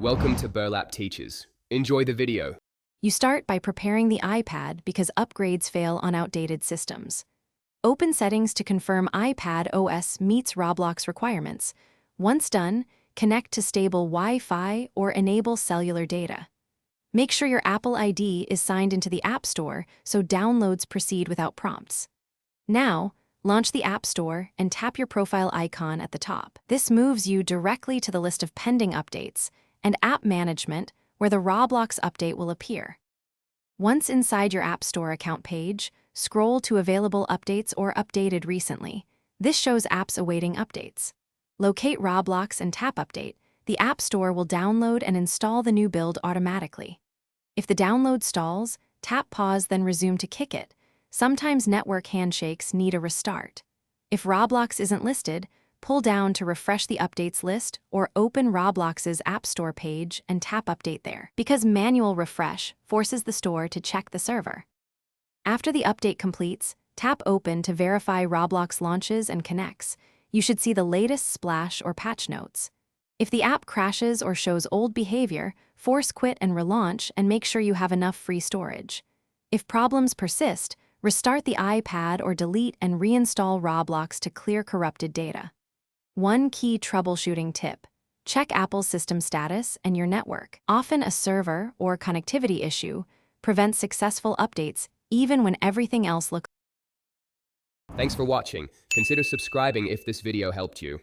Welcome to Burlap Teachers. Enjoy the video. You start by preparing the iPad because upgrades fail on outdated systems. Open settings to confirm iPad OS meets Roblox requirements. Once done, connect to stable Wi-Fi or enable cellular data. Make sure your Apple ID is signed into the App Store so downloads proceed without prompts. Now, launch the App Store and tap your profile icon at the top. This moves you directly to the list of pending updates and App Management, where the Roblox update will appear. Once inside your App Store account page, scroll to Available Updates or Updated Recently. This shows apps awaiting updates. Locate Roblox and tap Update. The App Store will download and install the new build automatically. If the download stalls, tap Pause, then resume to kick it. Sometimes network handshakes need a restart. If Roblox isn't listed, pull down to refresh the updates list or open Roblox's App Store page and tap Update there, because manual refresh forces the store to check the server. After the update completes, tap Open to verify Roblox launches and connects. You should see the latest splash or patch notes. If the app crashes or shows old behavior, force quit and relaunch and make sure you have enough free storage. If problems persist, restart the iPad or delete and reinstall Roblox to clear corrupted data. One key troubleshooting tip: check Apple's system status and your network. Often a server or connectivity issue prevents successful updates even when everything else looks. Thanks for watching. Consider subscribing if this video helped you.